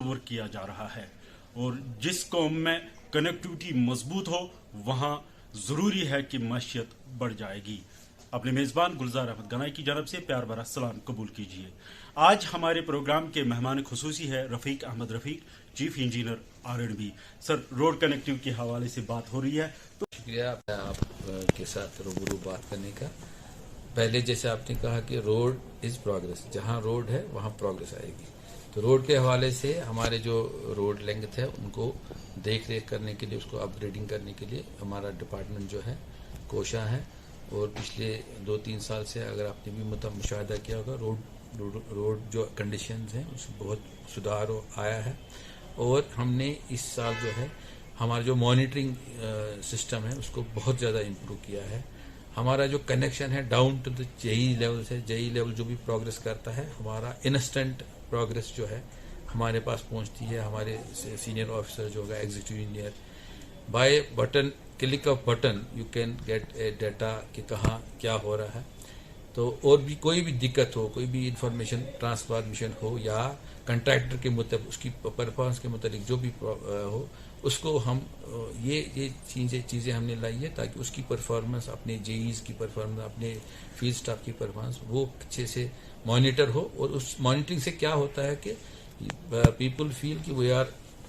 تصور کیا جا رہا ہے اور جس قوم میں کنیکٹیوٹی مضبوط ہو وہاں ضروری ہے کہ معیشت بڑھ جائے گی. اپنے میزبان گلزار احمد گنائی کی جانب سے پیار بھرا سلام قبول کیجیے. آج ہمارے پروگرام کے مہمان خصوصی ہے رفیق احمد رفیق, چیف انجینئر R&B. سر, روڈ کنیکٹیو کے حوالے سے بات ہو رہی ہے تو شکریہ آپ کے ساتھ روبرو بات کرنے کا. پہلے جیسے آپ نے کہا کہ روڈ از پروگرس, جہاں روڈ ہے وہاں پروگرس آئے گی. تو روڈ کے حوالے سے ہمارے جو روڈ لینگتھ ہے ان کو دیکھ ریکھ کرنے کے لیے, اس کو اپ گریڈنگ کرنے کے لیے ہمارا ڈپارٹمنٹ جو ہے کوشاں ہے. اور پچھلے 2-3 سال سے اگر آپ نے بھی مشاہدہ کیا ہوگا, روڈ جو کنڈیشنز ہیں اس میں بہت سدھار آیا ہے. اور ہم نے اس سال جو ہے ہمارا جو مانیٹرنگ سسٹم ہے اس کو بہت زیادہ امپروو کیا ہے. ہمارا جو کنیکشن ہے down to the JE level سے, JE لیول جو بھی پروگرس کرتا ہے ہمارا انسٹنٹ پروگرس جو ہے ہمارے پاس پہنچتی ہے. ہمارے سینئر آفیسر جو ہوگا executive engineer, by button, click of button you can get a data کہ کہاں کیا ہو رہا ہے. تو اور بھی کوئی بھی دقت ہو, کوئی بھی انفارمیشن ٹرانسفارمیشن ہو یا کنٹریکٹر کے مطابق اس کی پرفارمنس کے متعلق جو بھی ہو, اس کو ہم یہ چیزیں ہم نے لائی ہے تاکہ اس کی پرفارمنس, اپنے JEs کی پرفارمنس, اپنے فیلڈ سٹاف کی پرفارمنس وہ اچھے سے مانیٹر ہو. اور اس مانیٹرنگ سے کیا ہوتا ہے کہ پیپل فیل کہ we are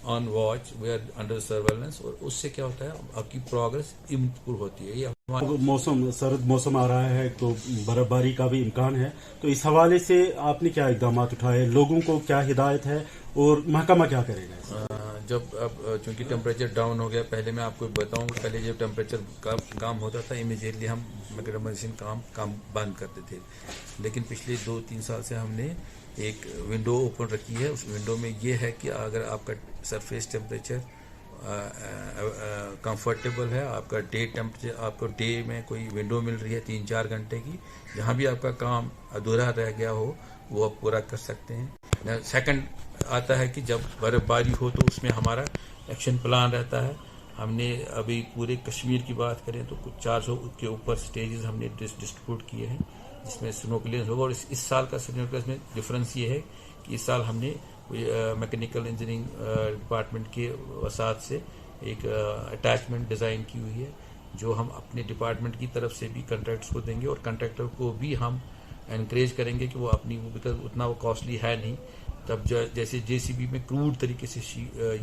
on watch, we are under surveillance, اور اس سے کیا ہوتا ہے آپ کی پروگرس امپروو ہوتی ہے. یہ موسم سرد موسم آ رہا ہے تو برف باری کا بھی امکان ہے, تو اس حوالے سے آپ نے کیا اقدامات اٹھائے, لوگوں کو کیا ہدایت ہے اور محکمہ کیا کرے گا؟ جب اب چونکہ ٹیمپریچر ڈاؤن ہو گیا, پہلے میں آپ کو بتاؤں کہ پہلے جب ٹیمپریچر کام ہوتا تھا امیجیٹلی ہم میگڈمائزیشن کام بند کرتے تھے. لیکن پچھلے 2-3 سال سے ہم نے ایک ونڈو اوپن رکھی ہے. اس ونڈو میں یہ ہے کہ اگر آپ کا سرفیس ٹیمپریچر کمفرٹیبل ہے, آپ کا ڈے ٹیمپریچر, آپ کو ڈے میں کوئی ونڈو مل رہی ہے 3-4 گھنٹے کی, جہاں بھی آپ کا کام ادھورا رہ گیا ہو وہ آپ پورا کر سکتے ہیں. سیکنڈ آتا ہے کہ جب برف باری ہو تو اس میں ہمارا ایکشن پلان رہتا ہے. ہم نے ابھی پورے کشمیر کی بات کریں تو کچھ 400 کے اوپر سٹیجز ہم نے ڈسٹریبیوٹ کیے ہیں جس میں سنو کلیئرنس ہوگا. اور اس سال کا سنو کلیئرنس میں ڈفرینس یہ ہے کہ اس سال ہم نے میکینیکل انجینئرنگ ڈپارٹمنٹ کے وسعت سے ایک اٹیچمنٹ ڈیزائن کی ہوئی ہے جو ہم اپنے ڈپارٹمنٹ کی طرف سے بھی کنٹریکٹرس کو دیں گے, اور کنٹریکٹر کو بھی ہم انکریج کریں گے کہ وہ اپنی, بیکاز اتنا وہ کاسٹلی ہے نہیں. تب جیسے JCB میں کروڈ طریقے سے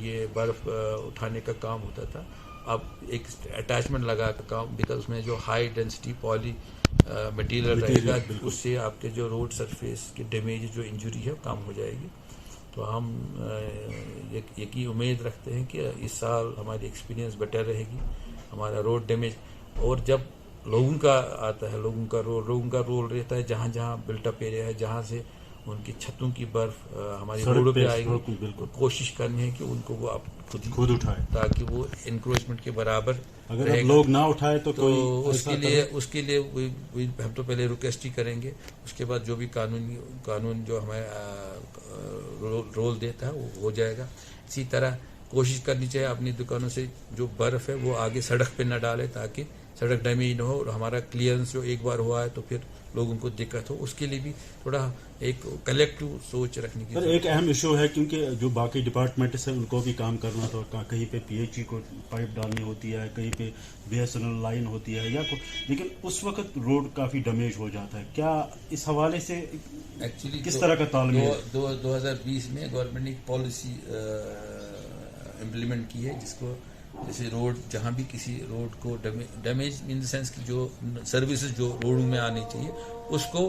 یہ برف اٹھانے کا کام ہوتا تھا, اب ایک اٹیچمنٹ لگا کر کام, بیکاز اس میں جو ہائی ڈینسٹی پالی مٹیریل رہے گا اس سے آپ کے جو روڈ سرفیس کے ڈیمیج, جو انجری ہے کام ہو جائے گی. تو ہم یقین امید رکھتے ہیں کہ اس سال ہماری ایکسپیرینس بیٹر رہے گی. ہمارا روڈ ڈیمیج, اور جب لوگوں کا آتا ہے, لوگوں کا رول رہتا ہے جہاں جہاں بلٹ اپ ایریا ہے, جہاں سے ان کی چھتوں کی برف ہماری روڈوں پہ آئے گی, کوشش کرنی ہے کہ ان کو وہ خود اٹھائے تاکہ وہ انکروچمنٹ کے برابر. اگر لوگ نہ اٹھائے تو اس کے لیے ہم تو پہلے ریکویسٹ ہی کریں گے, اس کے بعد جو بھی قانون جو ہمیں رول دیتا ہے وہ ہو جائے گا. اسی طرح کوشش کرنی چاہیے اپنی دکانوں سے جو برف ہے وہ آگے سڑک پہ نہ ڈالے تاکہ سڑک ڈیمیج نہ ہو, اور ہمارا کلیئرنس جو ایک بار ہوا ہے تو پھر لوگوں کو دقت ہو. اس کے لیے بھی تھوڑا ایک کلیکٹیو سوچ رکھنے کی ضرورت ہے. ایک اہم ایشو ہے کیونکہ جو باقی ڈپارٹمنٹس ہیں ان کو بھی کام کرنا تھا, کہیں پہ PHE کو پائپ ڈالنی ہوتی ہے, کہیں پہ BSNL لائن ہوتی ہے لیکن اس وقت روڈ کافی ڈیمیج ہو جاتا ہے. کیا اس حوالے سے ایکچولی کس طرح کا تال ہے؟ 2020 میں گورنمنٹ نے ایک پالیسی امپلیمنٹ کی ہے جس کو, جیسے روڈ جہاں بھی کسی روڈ کو ڈیمیج ان دا سینس کی جو سروسز جو روڈوں میں آنی چاہیے اس کو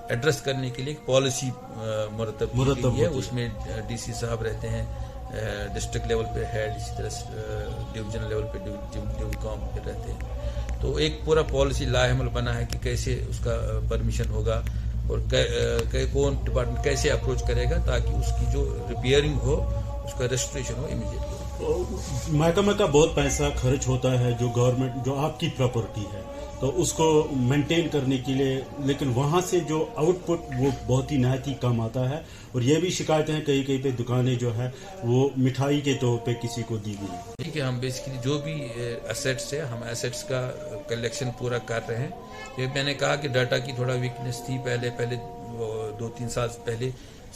ایڈریس کرنے کے لیے ایک پالیسی مرتب کی گئی ہے. اس میں DC صاحب رہتے ہیں, ڈسٹرکٹ لیول پہ ہیڈ, اسی طرح ڈویژن لیول پہ ڈیوکام پہ رہتے ہیں. تو ایک پورا پالیسی لاعمل بنا ہے کہ کیسے اس کا پرمیشن ہوگا اور کون ڈپارٹمنٹ کیسے اپروچ کرے گا تاکہ اس کی جو ریپیئرنگ ہو, اس کا ریسٹوریشن ہو امیڈیٹلی. محکمہ کا بہت پیسہ خرچ ہوتا ہے, جو گورنمنٹ جو آپ کی پراپرٹی ہے تو اس کو مینٹین کرنے کے لیے, لیکن وہاں سے جو آؤٹ پٹ وہ بہت ہی نہایت ہی کم آتا ہے, اور یہ بھی شکایتیں ہیں کہیں پہ دکانیں جو ہے وہ مٹھائی کے طور پہ کسی کو دی گئی. ٹھیک ہے, ہم بیسیکلی جو بھی ایسیٹس ہے ہم ایسیٹس کا کلیکشن پورا کر رہے ہیں. یہ میں نے کہا کہ ڈاٹا کی تھوڑا ویکنیس تھی پہلے 2-3 سال پہلے